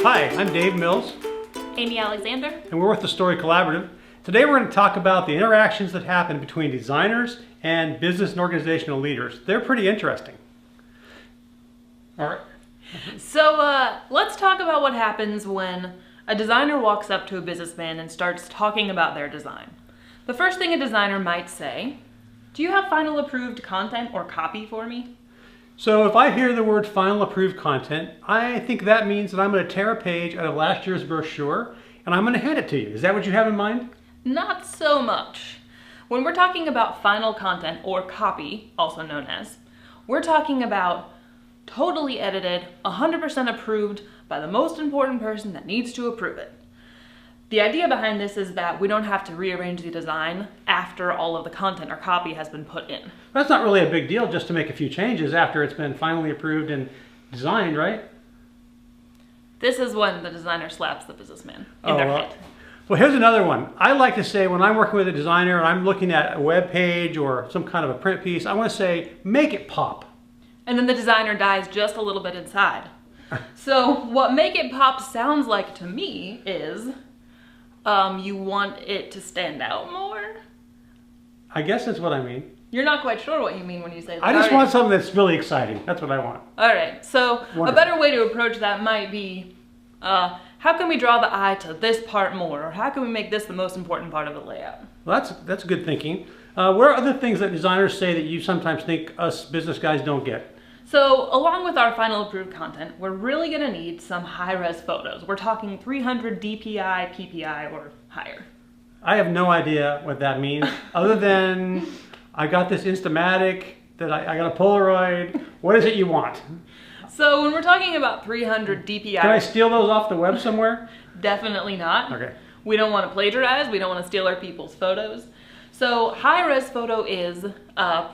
Hi, I'm Dave Mills. Amy Alexander. And we're with the Story Collaborative. Today we're going to talk about the interactions that happen between designers and business and organizational leaders. They're pretty interesting. All right. So let's talk about what happens when a designer walks up to a businessman and starts talking about their design. The first thing a designer might say, do you have final approved content or copy for me? So if I hear the word final approved content, I think that means that I'm going to tear a page out of last year's brochure and I'm going to hand it to you. Is that what you have in mind? Not so much. When we're talking about final content or copy, also known as, we're talking about totally edited, 100% approved by the most important person that needs to approve it. The idea behind this is that we don't have to rearrange the design after all of the content or copy has been put in. That's not really a big deal just to make a few changes after it's been finally approved and designed, right? This is when the designer slaps the businessman in their head. Well, here's another one. I like to say when I'm working with a designer and I'm looking at a web page or some kind of a print piece, I want to say, make it pop. And then the designer dies just a little bit inside. So what make it pop sounds like to me is you want it to stand out more? I guess that's what I mean. You're not quite sure what you mean when you say that. I just want something that's really exciting. That's what I want. All right. So Wonderful. A better way to approach that might be, how can we draw the eye to this part more? Or how can we make this the most important part of the layout? Well, that's good thinking. What are other things that designers say that you sometimes think us business guys don't get? So along with our final approved content, we're really gonna need some high-res photos. We're talking 300 DPI, PPI, or higher. I have no idea what that means, other than I got this Instamatic, that I got a Polaroid. What is it you want? So when we're talking about 300 DPI... Can I steal those off the web somewhere? Definitely not. Okay. We don't want to plagiarize. We don't want to steal our people's photos. So high-res photo is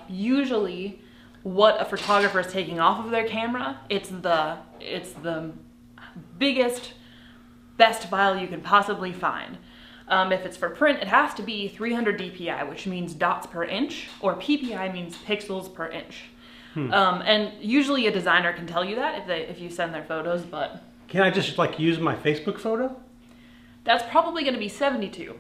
usually what a photographer is taking off of their camera. It's the biggest, best file you can possibly find. If it's for print, it has to be 300 DPI, which means dots per inch, or PPI means pixels per inch. And usually a designer can tell you that if you send their photos, but... Can I just use my Facebook photo? That's probably going to be 72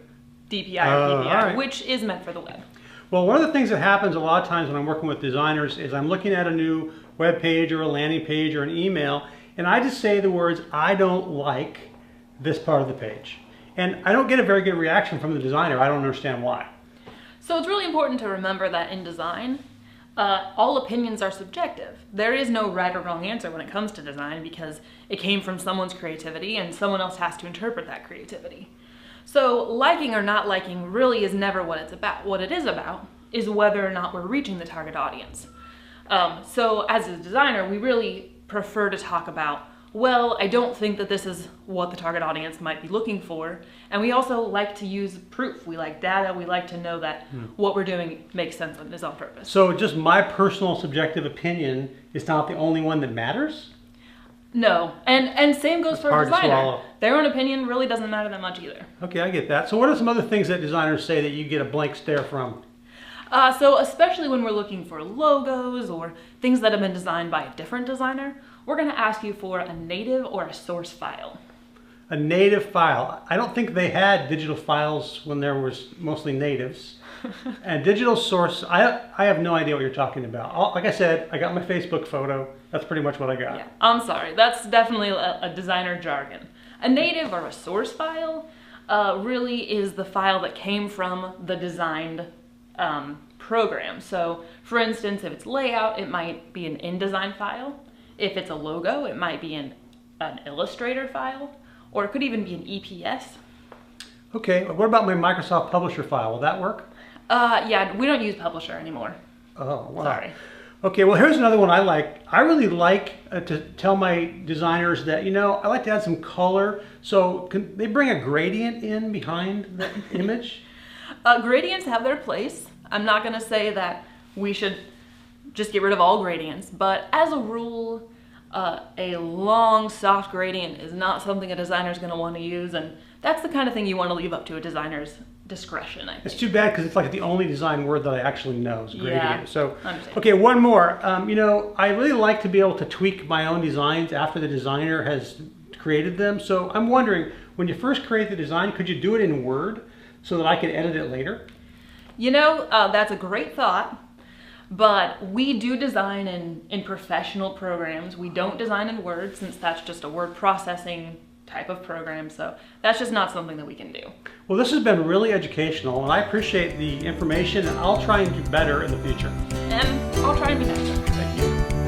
DPI or PPI, right. which is meant for the web. Well, one of the things that happens a lot of times when I'm working with designers is I'm looking at a new web page or a landing page or an email, and I just say the words, I don't like this part of the page. And I don't get a very good reaction from the designer. I don't understand why. So it's really important to remember that in design, all opinions are subjective. There is no right or wrong answer when it comes to design because it came from someone's creativity and someone else has to interpret that creativity. So liking or not liking really is never what it's about. What it is about is whether or not we're reaching the target audience. So as a designer, we really prefer to talk about, well, I don't think that this is what the target audience might be looking for. And we also like to use proof. We like data. We like to know that what we're doing makes sense and is on purpose. So just my personal subjective opinion is not the only one that matters? No, and same goes for a hard to designer. swallow. Their own opinion really doesn't matter that much either. Okay, I get that. So what are some other things that designers say that you get a blank stare from? So especially when we're looking for logos or things that have been designed by a different designer, we're going to ask you for a native or a source file. A native file. I don't think they had digital files when there was mostly natives. And digital source, I have no idea what you're talking about. Like I said, I got my Facebook photo. That's pretty much what I got. Yeah, I'm sorry. That's definitely a designer jargon. A native or a source file really is the file that came from the designed program. So for instance, if it's layout, it might be an InDesign file. If it's a logo, it might be an Illustrator file, or it could even be an EPS. Okay, what about my Microsoft Publisher file? Will that work? Yeah, we don't use Publisher anymore. Oh, wow. Sorry. Okay, well here's another one I like. I really like to tell my designers that, I like to add some color. So can they bring a gradient in behind the image? Gradients have their place. I'm not going to say that we should just get rid of all gradients, but as a rule, a long soft gradient is not something a designer is going to want to use, and that's the kind of thing you want to leave up to a designer's discretion, I think. It's too bad because it's like the only design word that I actually know is gradient. Yeah, so, okay, one more. I really like to be able to tweak my own designs after the designer has created them. So I'm wondering, when you first create the design, could you do it in Word so that I could edit it later? You know, that's a great thought, but we do design in professional programs. We don't design in Word, since that's just a word processing type of program, so that's just not something that we can do. Well, this has been really educational, and I appreciate the information, and I'll try and do better in the future. And I'll try and be nicer. Thank you.